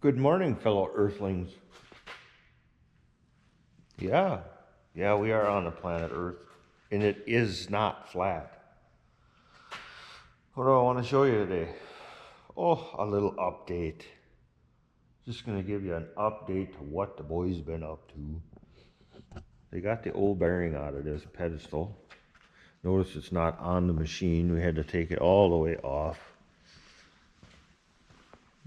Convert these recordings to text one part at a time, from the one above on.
Good morning, fellow Earthlings. Yeah, we are on the planet Earth, and it is not flat. What do I want to show you today? Oh, a little update. Just going to give you an update to what the boys been up to. They got the old bearing out of this pedestal. Notice it's not on the machine. We had to take it all the way off.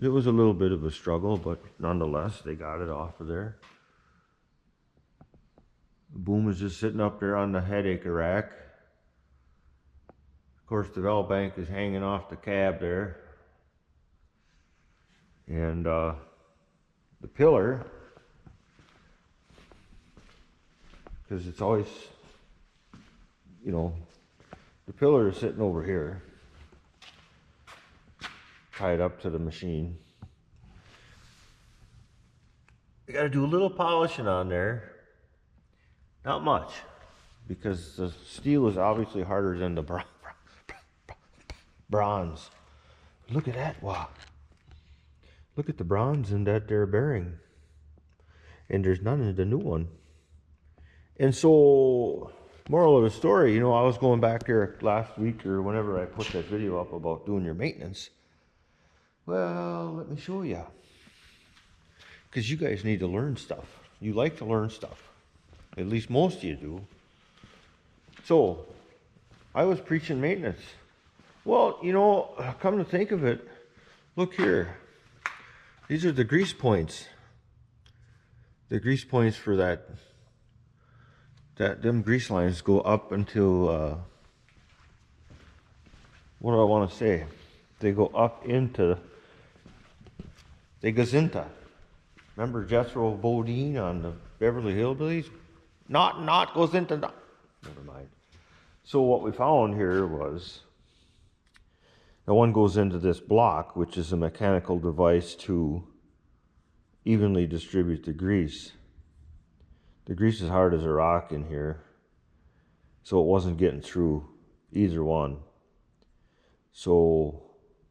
It was a little bit of a struggle, but nonetheless, they got it off of there. The boom is just sitting up there on the headache rack. Of course, the valve bank is hanging off the cab there. And the pillar, because it's always, the pillar is sitting over here, tied up to the machine. You got to do a little polishing on there. Not much, because the steel is obviously harder than the bronze. Look at that, wow. Look at the bronze in that there bearing. And there's none in the new one. And so, moral of the story, I was going back there last week or whenever I put that video up about doing your maintenance. Well, let me show you. Because you guys need to learn stuff. You like to learn stuff. At least most of you do. So, I was preaching maintenance. Well, come to think of it, look here. These are the grease points. The grease points for them grease lines go up until, what do I want to say? They go up into the Gazinta. Remember Jethro Bodine on the Beverly Hillbillies? Not goes into the... Never mind. So what we found here was the one goes into this block, which is a mechanical device to evenly distribute the grease. The grease is hard as a rock in here, so it wasn't getting through either one. So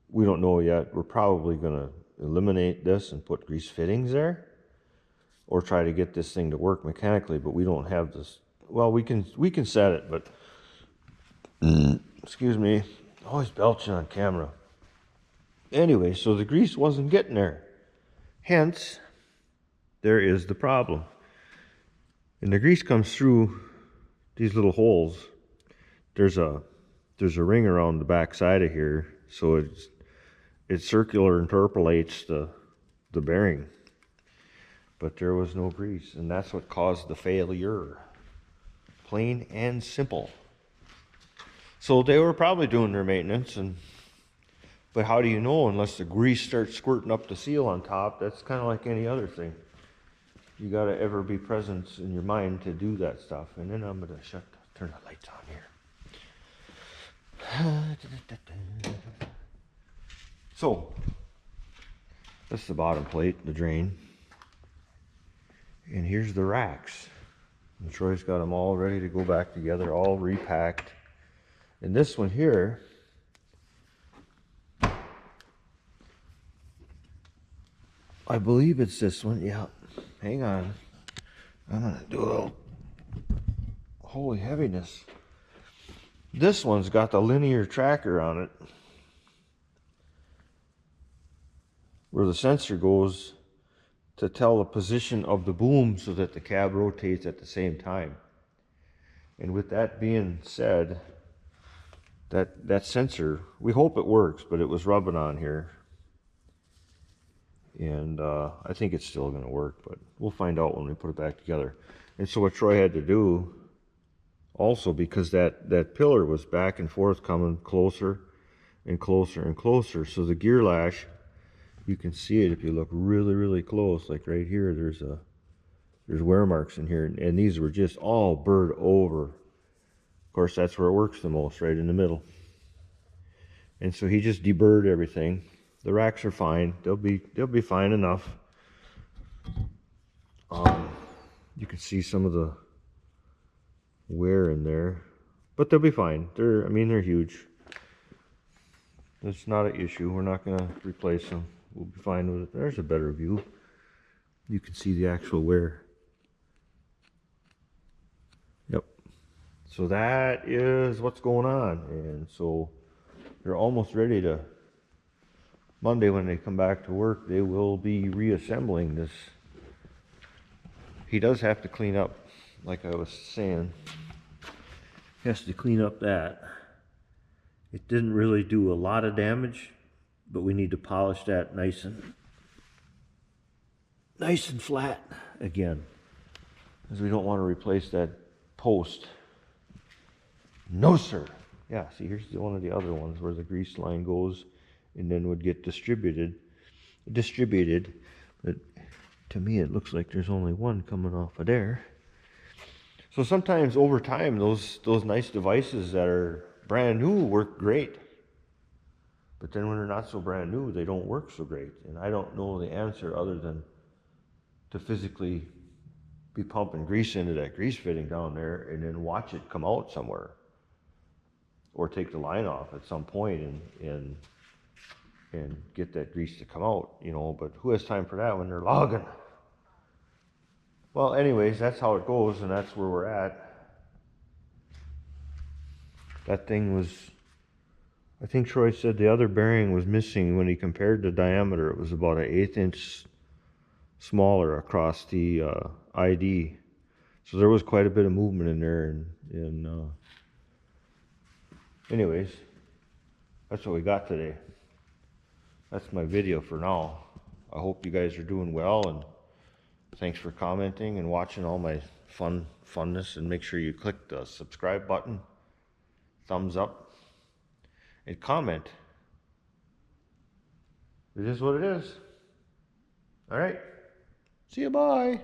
we don't know yet. We're probably going to eliminate this and put grease fittings there, or try to get this thing to work mechanically, but we don't have this. Well, we can set it, but excuse me, always belching on camera. Anyway, so the grease wasn't getting there. Hence, there is the problem. And the grease comes through these little holes. There's a ring around the back side of here, so it circular interpolates the bearing. But there was no grease, and that's what caused the failure. Plain and simple. So they were probably doing their maintenance, but how do you know unless the grease starts squirting up the seal on top? That's kind of like any other thing. You got to ever be present in your mind to do that stuff. And then I'm going to turn the lights on here. So, that's the bottom plate, the drain. And here's the racks. And Troy's got them all ready to go back together, all repacked. And this one here, I believe it's this one. Yeah, hang on. I'm gonna do a little holy heaviness. This one's got the linear tracker on it, where the sensor goes to tell the position of the boom so that the cab rotates at the same time. And with that being said, that sensor, we hope it works, but it was rubbing on here. And I think it's still going to work, but we'll find out when we put it back together. And so what Troy had to do, also because that pillar was back and forth coming closer and closer and closer, so the gear lash, you can see it if you look really, really close. Like right here, there's wear marks in here, and these were just all burred over. Of course, that's where it works the most, right in the middle. And so he just deburred everything. The racks are fine. They'll be fine enough. You can see some of the wear in there, but they'll be fine. They're huge. It's not an issue. We're not going to replace them. we'll be fine with it. There's a better view. You can see the actual wear. Yep. So that is what's going on. And so they're almost ready to, Monday when they come back to work, they will be reassembling this. He does have to clean up, like I was saying. He has to clean up that. It didn't really do a lot of damage, but we need to polish that nice and flat again, because we don't want to replace that post. No, sir. Yeah, see, here's one of the other ones where the grease line goes and then would get distributed. But to me, it looks like there's only one coming off of there. So sometimes over time, those nice devices that are brand new work great. But then when they're not so brand new, they don't work so great. And I don't know the answer other than to physically be pumping grease into that grease fitting down there and then watch it come out somewhere. Or take the line off at some point and get that grease to come out, you know, but who has time for that when they're logging? Well, anyways, that's how it goes, and that's where we're at. That thing was, I think Troy said the other bearing was missing. When he compared the diameter, it was about an 1/8 inch smaller across the ID. So there was quite a bit of movement in there, and anyways, that's what we got today. That's my video for now. I hope you guys are doing well, and thanks for commenting and watching all my funness, and make sure you click the subscribe button, thumbs up, and comment. It is what it is. All right. See you, bye.